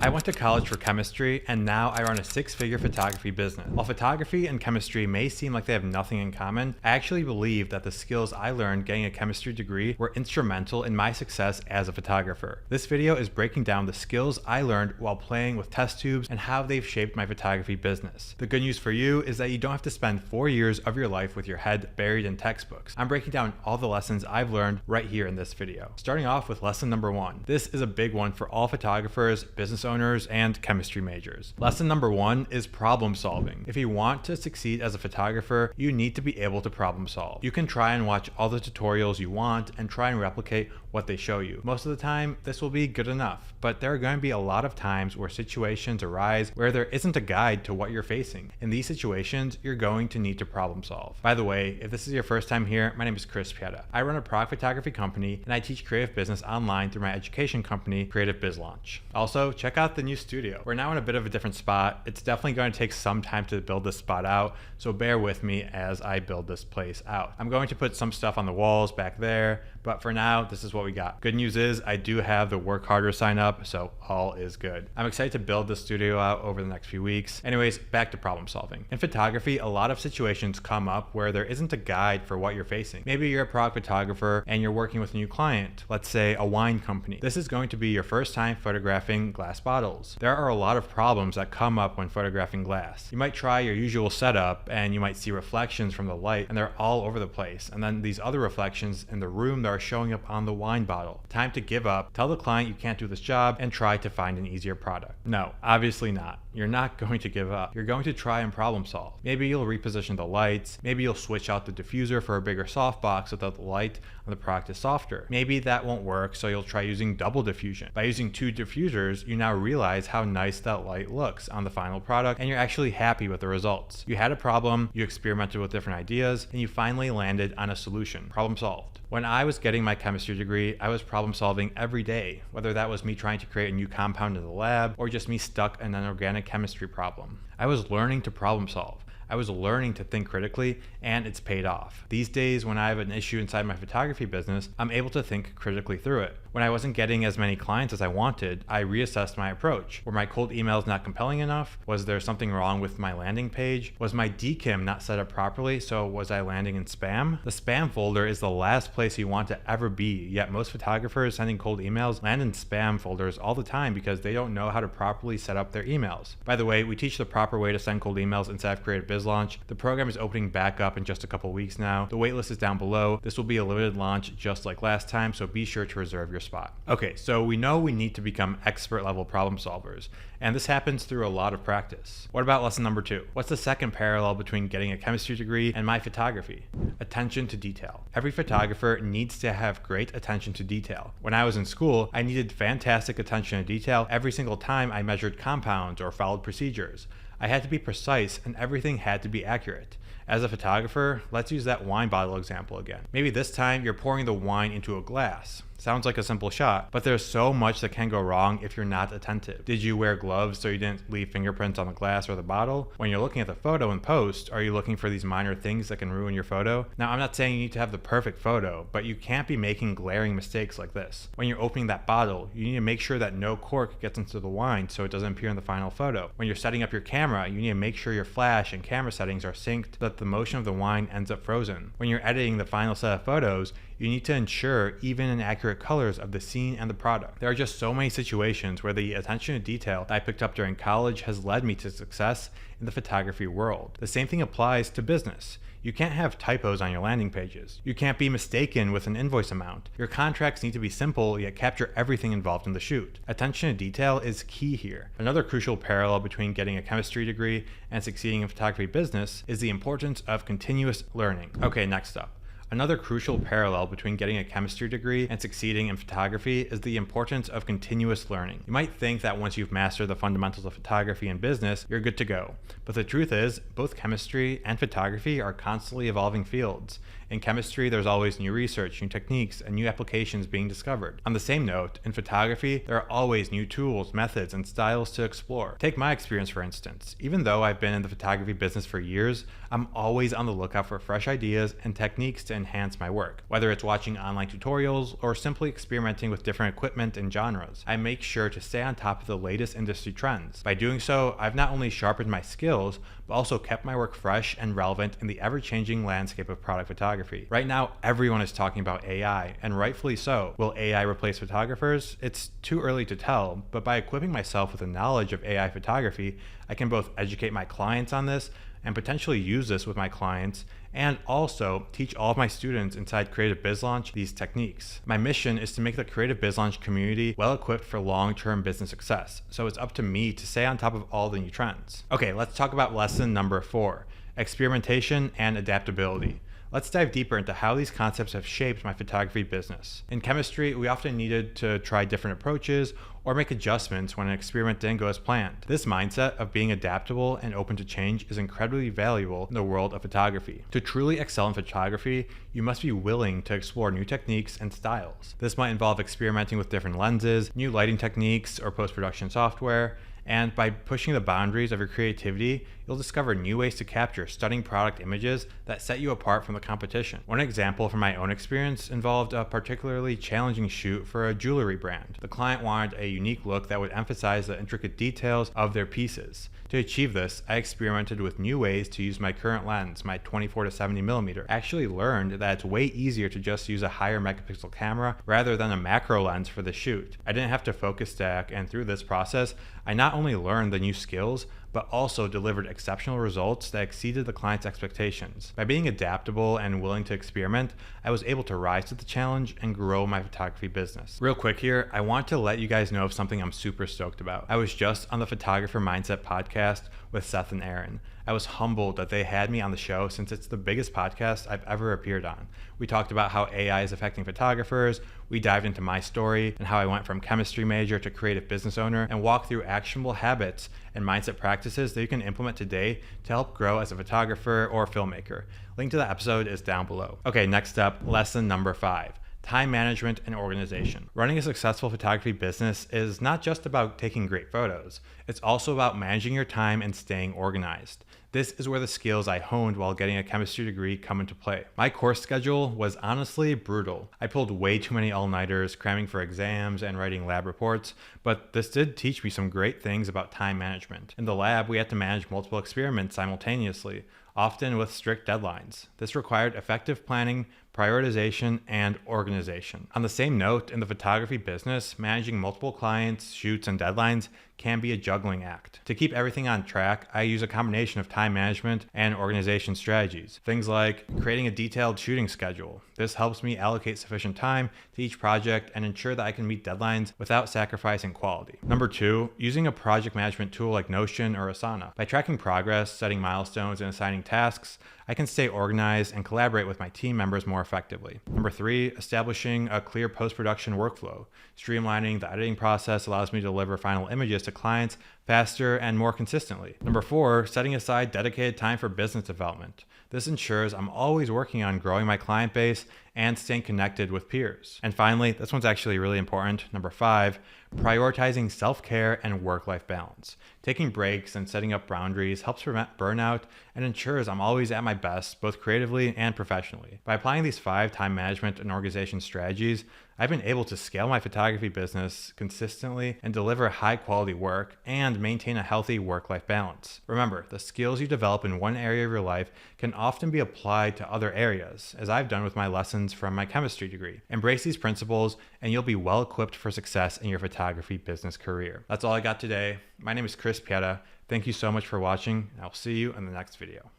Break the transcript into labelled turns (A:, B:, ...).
A: I went to college for chemistry, and now I run a six-figure photography business. While photography and chemistry may seem like they have nothing in common, I actually believe that the skills I learned getting a chemistry degree were instrumental in my success as a photographer. This video is breaking down the skills I learned while playing with test tubes and how they've shaped my photography business. The good news for you is that you don't have to spend 4 years of your life with your head buried in textbooks. I'm breaking down all the lessons I've learned right here in this video. Starting off with lesson number 1. This is a big one for all photographers, business owners, and chemistry majors. Lesson number 1 is problem solving. If you want to succeed as a photographer, you need to be able to problem solve. You can try and watch all the tutorials you want and try and replicate what they show you. Most of the time, this will be good enough, but there are going to be a lot of times where situations arise where there isn't a guide to what you're facing. In these situations, you're going to need to problem solve. By the way, if this is your first time here, my name is Chris Pieta. I run a product photography company and I teach creative business online through my education company, Creative Biz Launch. Also, check out the new studio. We're now in a bit of a different spot. It's definitely going to take some time to build this spot out, so bear with me as I build this place out. I'm going to put some stuff on the walls back there, but for now, this is what we got. Good news is I do have the work harder sign up, so all is good. I'm excited to build this studio out over the next few weeks. Anyways, back to problem solving. In photography, a lot of situations come up where there isn't a guide for what you're facing. Maybe you're a product photographer and you're working with a new client, let's say a wine company. This is going to be your first time photographing glass bottles. There are a lot of problems that come up when photographing glass. You might try your usual setup and you might see reflections from the light and they're all over the place. And then these other reflections in the room that are showing up on the wine bottle. Time to give up, tell the client you can't do this job, and try to find an easier product. No, obviously not. You're not going to give up. You're going to try and problem solve. Maybe you'll reposition the lights. Maybe you'll switch out the diffuser for a bigger softbox so that the light on the product is softer. Maybe that won't work, so you'll try using double diffusion. By using 2 diffusers, you now realize how nice that light looks on the final product, and you're actually happy with the results. You had a problem, you experimented with different ideas, and you finally landed on a solution. Problem solved. When I was getting my chemistry degree, I was problem solving every day, whether that was me trying to create a new compound in the lab or just me stuck in an organic chemistry problem. I was learning to problem solve. I was learning to think critically, and it's paid off. These days, when I have an issue inside my photography business, I'm able to think critically through it. When I wasn't getting as many clients as I wanted, I reassessed my approach. Were my cold emails not compelling enough? Was there something wrong with my landing page? Was my DKIM not set up properly, so was I landing in spam? The spam folder is the last place you want to ever be, yet most photographers sending cold emails land in spam folders all the time because they don't know how to properly set up their emails. By the way, we teach the proper way to send cold emails inside of Creative Biz Launch. The program is opening back up in just a couple weeks now. The waitlist is down below. This will be a limited launch just like last time, so be sure to reserve your spot. Okay, so we know we need to become expert level problem solvers, and this happens through a lot of practice. What about lesson number 2? What's the second parallel between getting a chemistry degree and my photography? Attention to detail. Every photographer needs to have great attention to detail. When I was in school, I needed fantastic attention to detail every single time I measured compounds or followed procedures. I had to be precise and everything had to be accurate. As a photographer, let's use that wine bottle example again. Maybe this time you're pouring the wine into a glass. Sounds like a simple shot, but there's so much that can go wrong if you're not attentive. Did you wear gloves so you didn't leave fingerprints on the glass or the bottle? When you're looking at the photo in post, are you looking for these minor things that can ruin your photo? Now, I'm not saying you need to have the perfect photo, but you can't be making glaring mistakes like this. When you're opening that bottle, you need to make sure that no cork gets into the wine so it doesn't appear in the final photo. When you're setting up your camera, you need to make sure your flash and camera settings are synced so that the motion of the wine ends up frozen. When you're editing the final set of photos, you need to ensure even and accurate colors of the scene and the product. There are just so many situations where the attention to detail that I picked up during college has led me to success in the photography world. The same thing applies to business. You can't have typos on your landing pages. You can't be mistaken with an invoice amount. Your contracts need to be simple yet capture everything involved in the shoot. Attention to detail is key here. Another crucial parallel between getting a chemistry degree and succeeding in photography business is the importance of continuous learning. Okay, next up. Another crucial parallel between getting a chemistry degree and succeeding in photography is the importance of continuous learning. You might think that once you've mastered the fundamentals of photography and business, you're good to go. But the truth is, both chemistry and photography are constantly evolving fields. In chemistry, there's always new research, new techniques, and new applications being discovered. On the same note, in photography, there are always new tools, methods, and styles to explore. Take my experience, for instance. Even though I've been in the photography business for years, I'm always on the lookout for fresh ideas and techniques to enhance my work. Whether it's watching online tutorials or simply experimenting with different equipment and genres, I make sure to stay on top of the latest industry trends. By doing so, I've not only sharpened my skills, but also kept my work fresh and relevant in the ever-changing landscape of product photography. Right now, everyone is talking about AI, and rightfully so. Will AI replace photographers? It's too early to tell, but by equipping myself with the knowledge of AI photography, I can both educate my clients on this and potentially use this with my clients, and also teach all of my students inside Creative Biz Launch these techniques. My mission is to make the Creative Biz Launch community well equipped for long-term business success, so it's up to me to stay on top of all the new trends. Okay, let's talk about lesson number 4, experimentation and adaptability. Let's dive deeper into how these concepts have shaped my photography business. In chemistry, we often needed to try different approaches or make adjustments when an experiment didn't go as planned. This mindset of being adaptable and open to change is incredibly valuable in the world of photography. To truly excel in photography, you must be willing to explore new techniques and styles. This might involve experimenting with different lenses, new lighting techniques, or post-production software. And by pushing the boundaries of your creativity, you'll discover new ways to capture stunning product images that set you apart from the competition. One example from my own experience involved a particularly challenging shoot for a jewelry brand. The client wanted a unique look that would emphasize the intricate details of their pieces. To achieve this, I experimented with new ways to use my current lens, my 24 to 70mm. I actually learned that it's way easier to just use a higher megapixel camera rather than a macro lens for the shoot. I didn't have to focus stack, and through this process, I not only learned the new skills, but also delivered exceptional results that exceeded the client's expectations. By being adaptable and willing to experiment, I was able to rise to the challenge and grow my photography business. Real quick here, I want to let you guys know of something I'm super stoked about. I was just on the Photographer Mindset podcast with Seth and Aaron. I was humbled that they had me on the show since it's the biggest podcast I've ever appeared on. We talked about how AI is affecting photographers, we dived into my story and how I went from chemistry major to creative business owner, and walked through actionable habits and mindset practices that you can implement today to help grow as a photographer or filmmaker. Link to the episode is down below. Okay, next up, lesson number 5. Time management and organization. Running a successful photography business is not just about taking great photos. It's also about managing your time and staying organized. This is where the skills I honed while getting a chemistry degree come into play. My course schedule was honestly brutal. I pulled way too many all-nighters, cramming for exams and writing lab reports, but this did teach me some great things about time management. In the lab, we had to manage multiple experiments simultaneously, often with strict deadlines. This required effective planning, prioritization, and organization. On the same note, in the photography business, managing multiple clients, shoots, and deadlines can be a juggling act. To keep everything on track, I use a combination of time management and organization strategies. Things like creating a detailed shooting schedule. This helps me allocate sufficient time to each project and ensure that I can meet deadlines without sacrificing quality. Number 2, using a project management tool like Notion or Asana. By tracking progress, setting milestones, and assigning tasks, I can stay organized and collaborate with my team members more effectively. Number 3, establishing a clear post-production workflow. Streamlining the editing process allows me to deliver final images to clients faster and more consistently. Number 4, setting aside dedicated time for business development. This ensures I'm always working on growing my client base and staying connected with peers. And finally, this one's actually really important. Number 5, prioritizing self-care and work-life balance. Taking breaks and setting up boundaries helps prevent burnout and ensures I'm always at my best, both creatively and professionally. By applying these 5 time management and organization strategies, I've been able to scale my photography business consistently and deliver high quality work and maintain a healthy work-life balance. Remember, the skills you develop in one area of your life can often be applied to other areas, as I've done with my lessons from my chemistry degree. Embrace these principles and you'll be well equipped for success in your photography business career. That's all I got today. My name is Chris Pieta. Thank you so much for watching, and I'll see you in the next video.